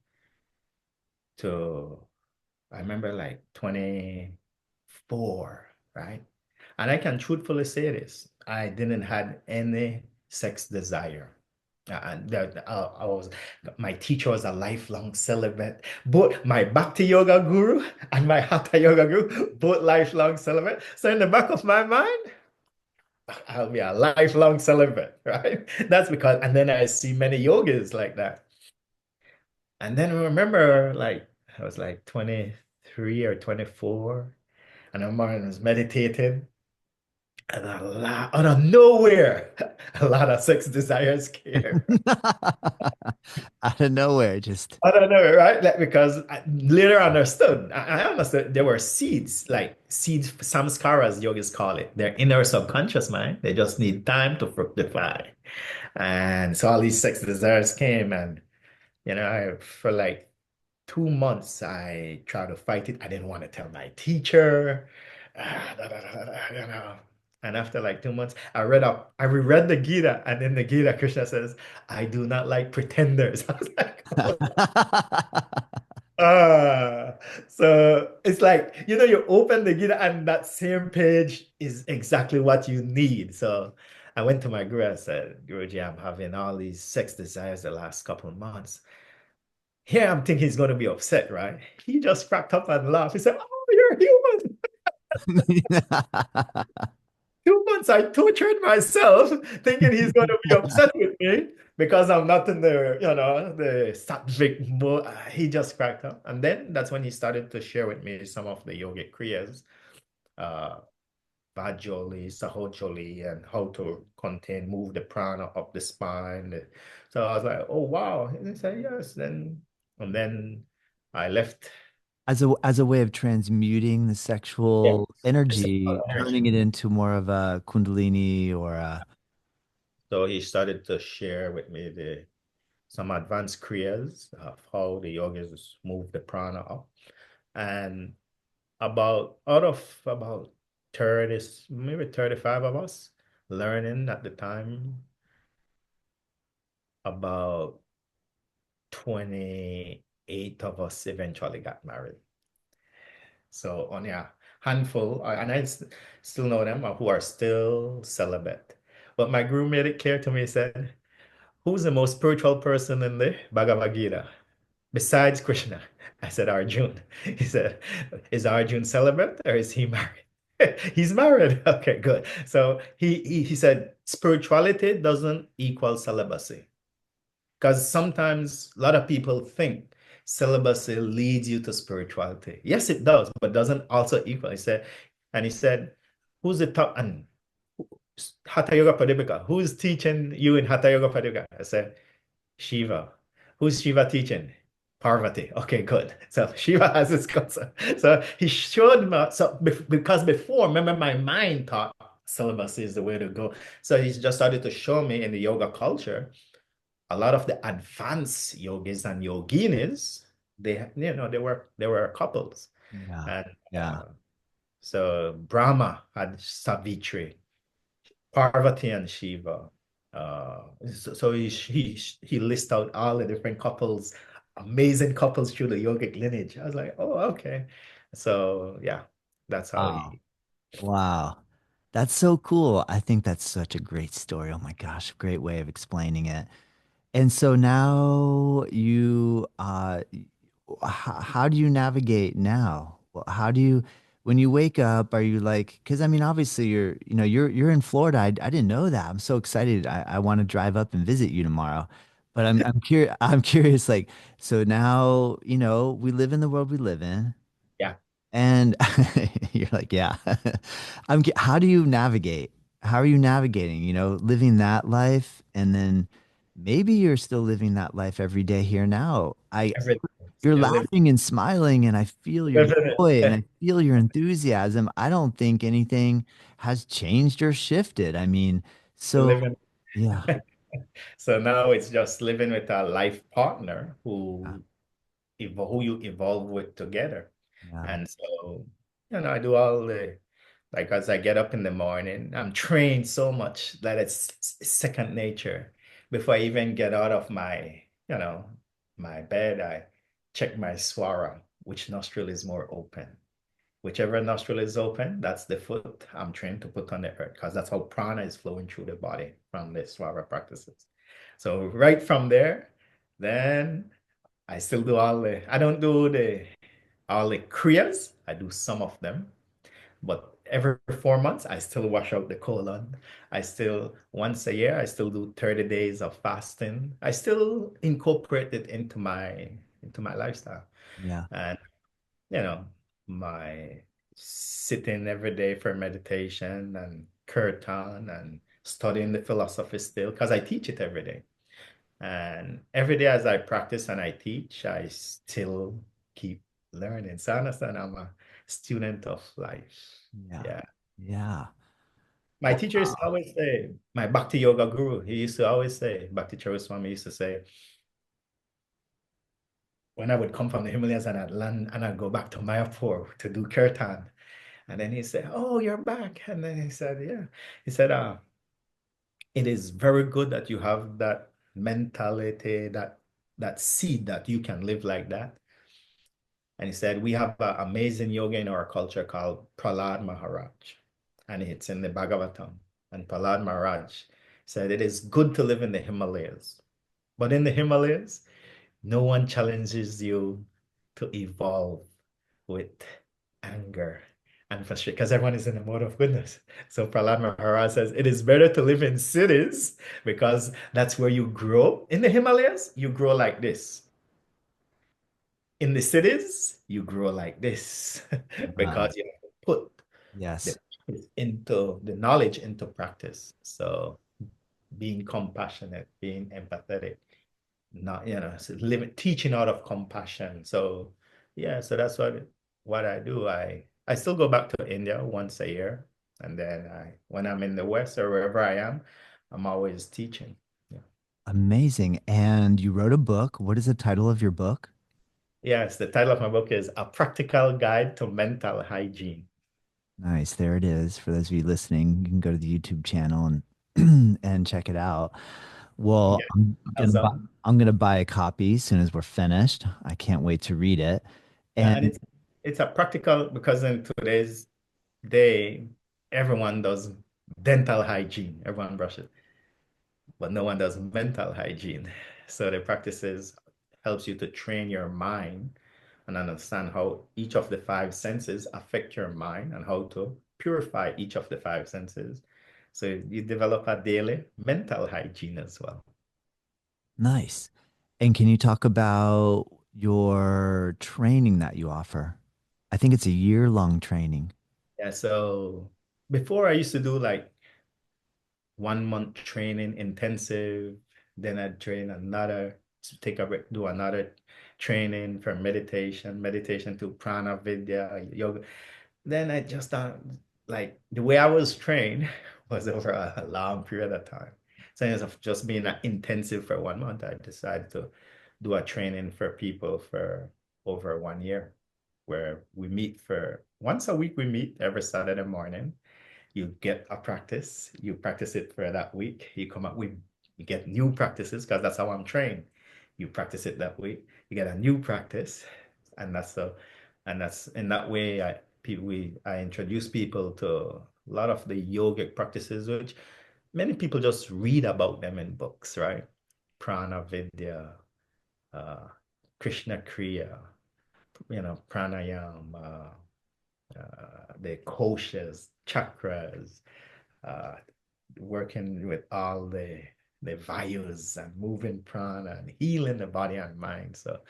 to I remember like 24, right? And I can truthfully say this. I didn't had any sex desire. And I was my teacher was a lifelong celibate. Both my Bhakti yoga guru and my Hatha yoga guru, both lifelong celibate. So in the back of my mind, I'll be a lifelong celibate, right? That's because, and then I see many yogis like that. And then I remember, like, I was like 23 or 24, and I remember I was meditating, and out of nowhere, a lot of sex desires came. Out of nowhere, just I don't know, right? Like, because I later understood, I understood there were seeds, like seeds, samskaras, yogis call it. They're in our subconscious mind. They just need time to fructify. And so all these sex desires came, and for like 2 months, I tried to fight it. I didn't want to tell my teacher. And after like 2 months, I reread the Gita, and in the Gita, Krishna says, "I do not like pretenders." I was like, "Oh." Ah, so it's like, you open the Gita and that same page is exactly what you need. So I went to my guru. I said, "Guruji, I'm having all these sex desires the last couple of months." Here I'm thinking he's going to be upset, right? He just cracked up and laughed. He said, "Oh, you're human." 2 months I tortured myself thinking he's going to be upset with me because I'm not in the sattvic mode. He just cracked up. And then that's when he started to share with me some of the yogic kriyas, uh, Vajoli, Sahojoli, and how to move the prana up the spine. So I was like, "Oh, wow." And he said, "Yes." And then I left. as a way of transmuting the Yeah, sexual physical energy, turning energy. it into more of a kundalini or a So he started to share with me some advanced kriyas of how the yogis move the prana up. And out of about 30, maybe 35 of us learning at the time, about 28 of us eventually got married. So only a handful, and still know them who are still celibate. But my guru made it clear to me, he said, "Who's the most spiritual person in the Bhagavad Gita besides Krishna?" I said, "Arjun." He said, "Is Arjun celibate or is he married?" He's married. Okay, good. So he said, "Spirituality doesn't equal celibacy." Because sometimes a lot of people think celibacy leads you to spirituality. Yes, it does, but doesn't also equal. And he said, "Who's the top?" And Hatha Yoga Pradipika, who's teaching you in Hatha Yoga Pradipika? I said, "Shiva." Who's Shiva teaching? Parvati. Okay, good. So Shiva has his concept. So he showed me, because before, remember, my mind thought celibacy is the way to go. So he just started to show me in the yoga culture, a lot of the advanced yogis and yoginis, they were couples. yeah, And yeah. so Brahma had Savitri, Parvati and Shiva. So he lists out all the different couples, amazing couples through the yogic lineage. I was like, "Oh, okay." So yeah, that's how Wow. he. Wow. That's so cool. I think that's such a great story. Oh my gosh, great way of explaining it. And so now how do you navigate now? Well, how do you, when you wake up, are you like, because I mean, obviously you're in Florida. I didn't know that. I'm so excited. I want to drive up and visit you tomorrow. But I'm curious, I'm curious, like, so now, we live in the world we live in. Yeah, And you're like, yeah. How do you navigate? How are you navigating, living that life and then maybe you're still living that life every day here now. everything. You're Still living, laughing and smiling and I feel your living joy and it. I feel your enthusiasm. I don't think anything has changed or shifted. I mean, Still so living. yeah. So now it's just living with a life partner Yeah. who you evolve with together. Yeah. And so, I do all Like as I get up in the morning, I'm trained so much that it's second nature. Before I even get out of my, you know, my bed, I check my swara, which nostril is more open. Whichever nostril is open, that's the foot I'm trained to put on the earth because that's how prana is flowing through the body from the swara practices. So right from there, then I still do I don't do all the kriyas. I do some of them, but every 4 months, I still wash out the colon. I still, once a year, I still do 30 days of fasting. I still incorporate it into my lifestyle. Yeah. And, you know, my sitting every day for meditation and kirtan and studying the philosophy still, because I teach it every day. And every day as I practice and I teach, I still keep learning. So I understand I'm a student of life. Yeah. Yeah. Yeah. My teacher used to Wow. always say, my Bhakti Yoga guru, he used to always say, Bhakti Charu Swami used to say, when I would come from the Himalayas and I'd land and I'd go back to Mayapur to do kirtan. And then he said, oh, you're back. And then he said, yeah. He said, it is very good that you have that mentality, that seed that you can live like that. And he said, we have an amazing yoga in our culture called Prahlad Maharaj. And it's in the Bhagavatam. And Prahlad Maharaj said, it is good to live in the Himalayas. But in the Himalayas, no one challenges you to evolve with anger and frustration because everyone is in a mode of goodness. So Prahlad Maharaj says, it is better to live in cities because that's where you grow. In the Himalayas, you grow like this. In the cities, you grow like this Uh, because you have to put the yes. into the knowledge into practice. So being compassionate, being empathetic, not, so living, teaching out of compassion. So yeah, so that's what I do. I still go back to India once a year. And then when I'm in the West or wherever I am, I'm always teaching. Yeah. Amazing. And you wrote a book. What is the title of your book? Yes, the title of my book is A Practical Guide to Mental Hygiene. Nice. There it is. For those of you listening, you can go to the YouTube channel and and check it out. Well, Yeah, awesome. I'm gonna buy a copy as soon as we're finished. I can't wait to read it. Yeah, and And it's a practical because in today's day, everyone does dental hygiene. Everyone brushes, but no one does mental hygiene. So the practices helps you to train your mind and understand how each of the five senses affect your mind and how to purify each of the five senses. So you develop a daily mental hygiene as well. nice. And can you talk about your training that you offer? I think it's a year-long training. Yeah, so before I used to do like 1 month training intensive, then I'd train another, take a break, do another training for meditation to prana vidya, yoga. Then I just like the way I was trained was over a long period of time. So instead of just being intensive for 1 month, I decided to do a training for people for over 1 year, where we meet for once a week. We meet every Saturday morning. You get a practice, you practice it for that week. You come up with, you get new practices because that's how I'm trained. You practice it that week, you get a new practice, and that's in that way I introduce people to a lot of the yogic practices, which many people just read about them in books, right? Prana Vidya, uh, Krishna Kriya, pranayam, the koshas, chakras, uh, working with all the vayus and moving prana and healing the body and mind. So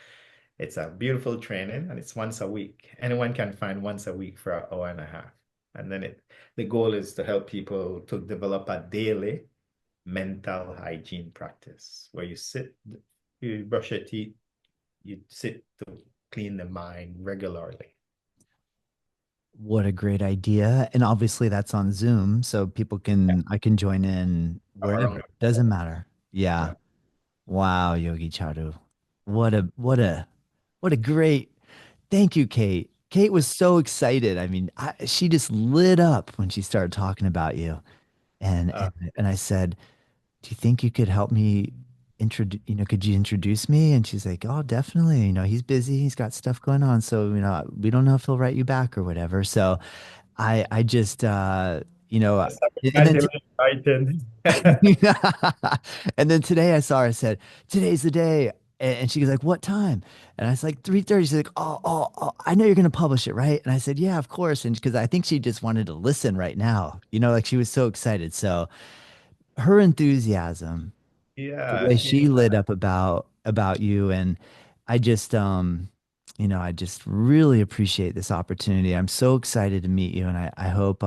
it's a beautiful training and it's once a week. Anyone can find once a week for an hour and a half. And then the goal is to help people to develop a daily mental hygiene practice where you sit, you brush your teeth, you sit to clean the mind regularly. What a great idea. And obviously that's on Zoom, so people Yeah, I can join in around wherever. the Doesn't home. matter. Yeah. Yeah. Wow, Yogi Charu. What a great. Thank you, Kate. Kate was so excited. I mean, she just lit up when she started talking about you. And Uh, and and I said, "Do you think you could help me introduce, could you introduce me?" And she's like, "Oh, definitely. He's busy. He's got stuff going on. So, we don't know if he'll write you back or whatever." So I just you know, so and glad then they were invited. and then today I saw her, I said, "Today's the day." And she was like, "What time?" And I was like, 3:30. She's like, "Oh, I know you're gonna publish it, right?" And I said, "Yeah, of course." And because I think she just wanted to listen right now, like she was so excited. So her enthusiasm, the Yeah, way yeah. she lit up about you, and I just I just really appreciate this opportunity. I'm so excited to meet you, and I hope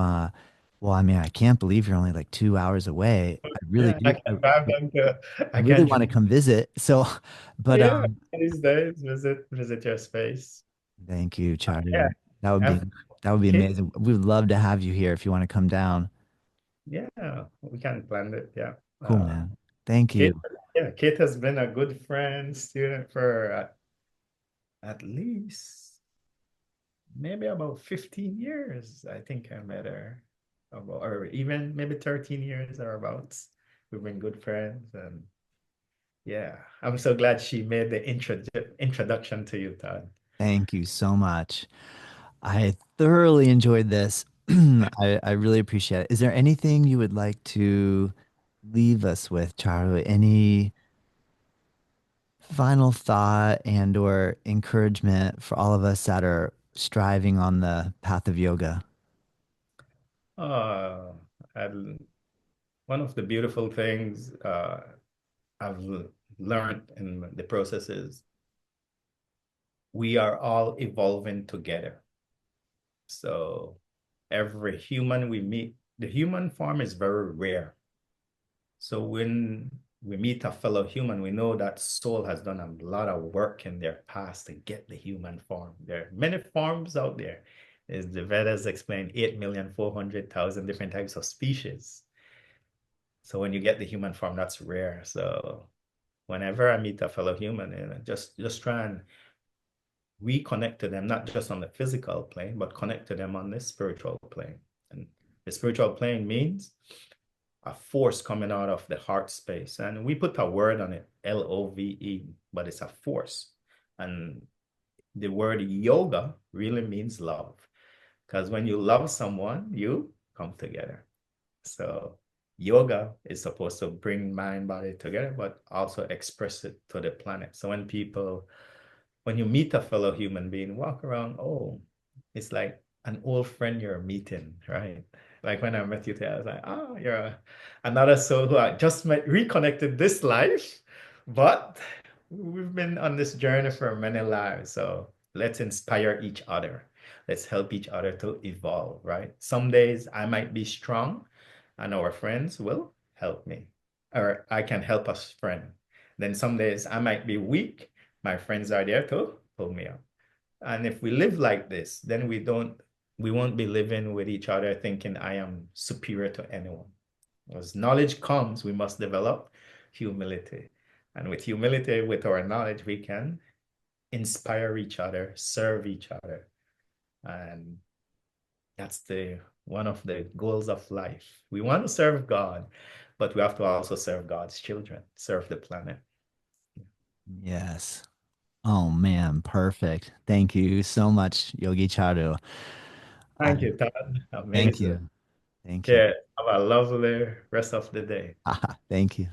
well, I mean, I can't believe you're only like 2 hours away. I really Yeah, I do. can drive them to, I I really can, want to come visit. So, but yeah, these days, visit your space. thank you, Yeah, Charu. That would be have that would be Kate, amazing. We would love to have you here if you want to come down. yeah, we can plan it. Yeah. Cool, man. Thank Kate, you. yeah, Kate has been a good friend, student for at least maybe about 15 years. I think I met her about, or even maybe 13 years or abouts. We've been good friends, and yeah, I'm so glad she made the introduction to you, Todd. Thank you so much. I thoroughly enjoyed this. I really appreciate it. Is there anything you would like to leave us with, Charu? Any final thought and or encouragement for all of us that are striving on the path of yoga? Uh, and one of the beautiful things I've learned in the process is we are all evolving together. So every human we meet, the human form is very rare. So when we meet a fellow human, we know that soul has done a lot of work in their past to get the human form. There are many forms out there. As the Vedas explain, 8,400,000 different types of species. So when you get the human form, that's rare. So whenever I meet a fellow human, just try and reconnect to them, not just on the physical plane, but connect to them on the spiritual plane. And the spiritual plane means a force coming out of the heart space. And we put a word on it, LOVE, but it's a force. And the word yoga really means love. Because when you love someone, you come together. So yoga is supposed to bring mind, body together, but also express it to the planet. So when you meet a fellow human being, walk around, oh, it's like an old friend you're meeting, right? Like when I met you today, I was like, oh, another soul who I just met, reconnected this life, but we've been on this journey for many lives. So let's inspire each other. Let's help each other to evolve, right? Some days I might be strong and our friends will help me, or I can help a friend. Then some days I might be weak, my friends are there to pull me up. And if we live like this, then we won't be living with each other thinking I am superior to anyone. As knowledge comes, we must develop humility. And with humility, with our knowledge, we can inspire each other, serve each other. And that's the one of the goals of life. We want to serve God, but we have to also serve God's children, serve the planet. Yes. Oh man, perfect. Thank you so much, Yogi Charu. I Thank you, Todd. thank Amazing. you. Thank you. Yeah, have a lovely rest of the day. Thank you.